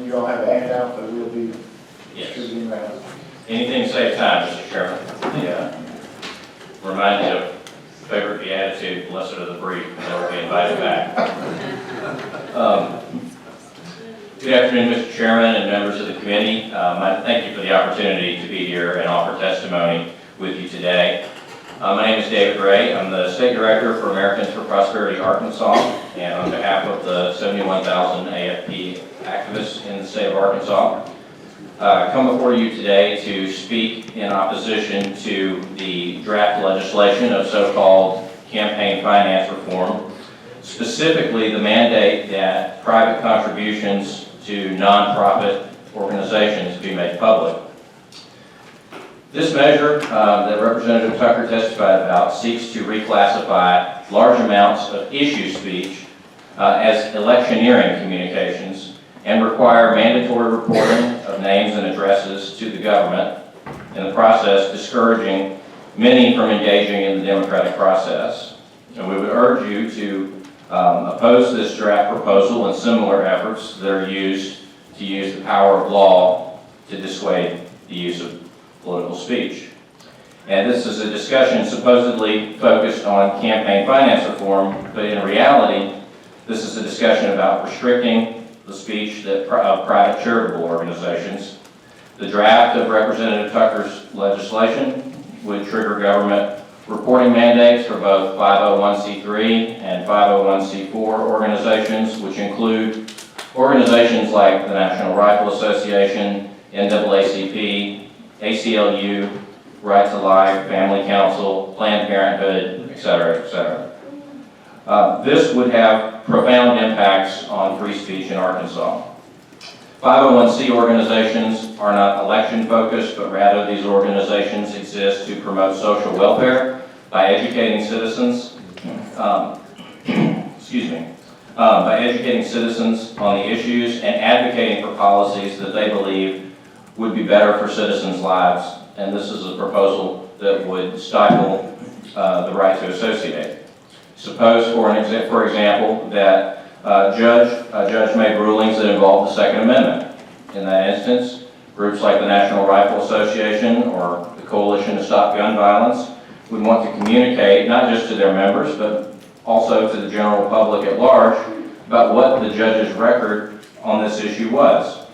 you all have a handout that will be Yes. distributing around. Anything to save time, Mr. Chairman. Yeah. Remind you of favorite beatitude, blessed are the brief, they'll be invited back. Good afternoon, Mr. Chairman and members of the committee. Thank you for the opportunity to be here and offer testimony with you today. My name is David Ray. I'm the State Director for Americans for Prosperity Arkansas, and on behalf of the 71,000 AFP activists in the state of Arkansas, I come before you today to speak in opposition to the draft legislation of so-called campaign finance reform, specifically the mandate that private contributions to nonprofit organizations be made public. This measure that Representative Tucker testified about seeks to reclassify large amounts of issue speech as electioneering communications and require mandatory reporting of names and addresses to the government, in the process discouraging many from engaging in the democratic process. And we would urge you to oppose this draft proposal and similar efforts that are used to use the power of law to dissuade the use of political speech. And this is a discussion supposedly focused on campaign finance reform, but in reality, this is a discussion about restricting the speech of private charitable organizations. The draft of Representative Tucker's legislation would trigger government reporting mandates for both 501c3 and 501c4 organizations, which include organizations like the National Rifle Association, NAACP, ACLU, Right to Life, Family Council, Planned Parenthood, etc., etc. This would have profound impacts on free speech in Arkansas. 501c organizations are not election focused, but rather these organizations exist to promote social welfare by educating citizens, by educating citizens on the issues and advocating for policies that they believe would be better for citizens' lives. And this is a proposal that would stifle the right to associate. Suppose, for example, that a judge made rulings that involved the Second Amendment. In that instance, groups like the National Rifle Association or the Coalition to Stop Gun Violence would want to communicate not just to their members, but also to the general public at large about what the judge's record on this issue was.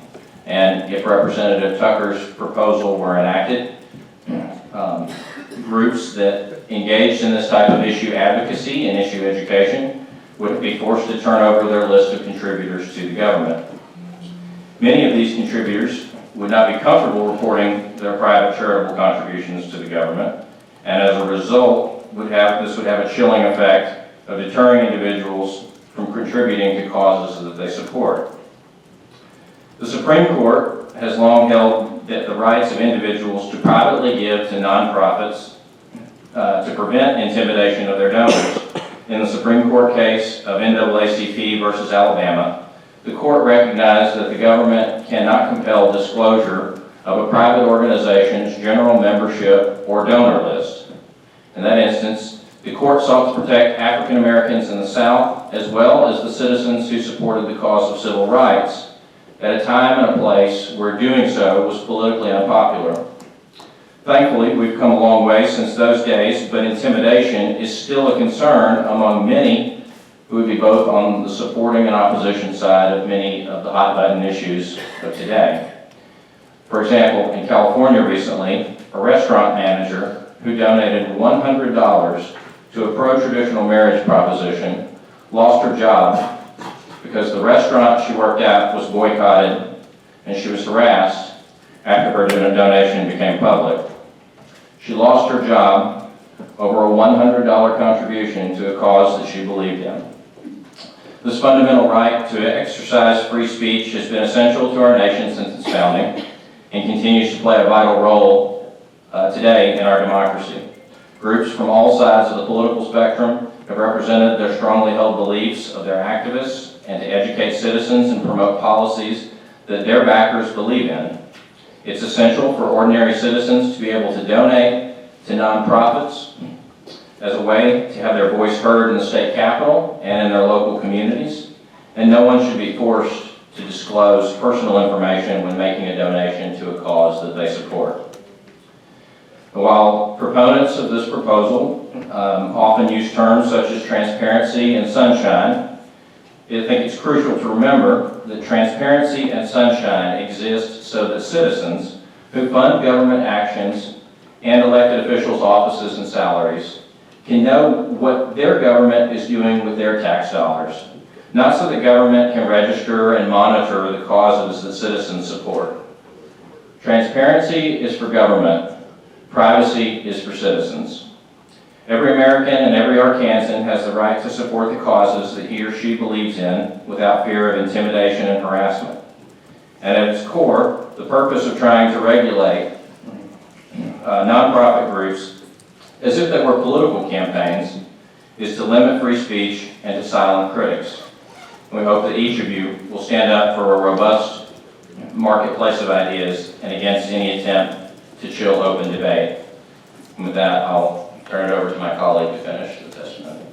And if Representative Tucker's proposal were enacted, groups that engaged in this type of issue advocacy and issue education would be forced to turn over their list of contributors to the government. Many of these contributors would not be comfortable reporting their private charitable contributions to the government, and as a result, this would have a chilling effect of deterring individuals from contributing to causes that they support. The Supreme Court has long held that the rights of individuals to privately give to nonprofits to prevent intimidation of their donors. In the Supreme Court case of NAACP versus Alabama, the court recognized that the government cannot compel disclosure of a private organization's general membership or donor list. In that instance, the court sought to protect African Americans in the South as well as the citizens who supported the cause of civil rights at a time and a place where doing so was politically unpopular. Thankfully, we've come a long way since those days, but intimidation is still a concern among many who would be both on the supporting and opposition side of many of the hot-button issues of today. For example, in California recently, a restaurant manager who donated $100 to a pro-traditional marriage proposition lost her job because the restaurant she worked at was boycotted and she was harassed after her donation became public. She lost her job over a $100 contribution to a cause that she believed in. This fundamental right to exercise free speech has been essential to our nation since its founding and continues to play a vital role today in our democracy. Groups from all sides of the political spectrum have represented their strongly held beliefs of their activists and to educate citizens and promote policies that their backers believe in. It's essential for ordinary citizens to be able to donate to nonprofits as a way to have their voice heard in the state capitol and in their local communities, and no one should be forced to disclose personal information when making a donation to a cause that they support. While proponents of this proposal often use terms such as transparency and sunshine, I think it's crucial to remember that transparency and sunshine exist so that citizens who fund government actions and elected officials' offices and salaries can know what their government is doing with their tax dollars, not so that government can register and monitor the causes that citizens support. Transparency is for government, privacy is for citizens. Every American and every Arkansan has the right to support the causes that he or she believes in without fear of intimidation and harassment. And at its core, the purpose of trying to regulate nonprofit groups as if they were political campaigns is to limit free speech and to silence critics. We hope that each of you will stand up for a robust marketplace of ideas and against any attempt to chill open debate. And with that, I'll turn it over to my colleague to finish the testimony.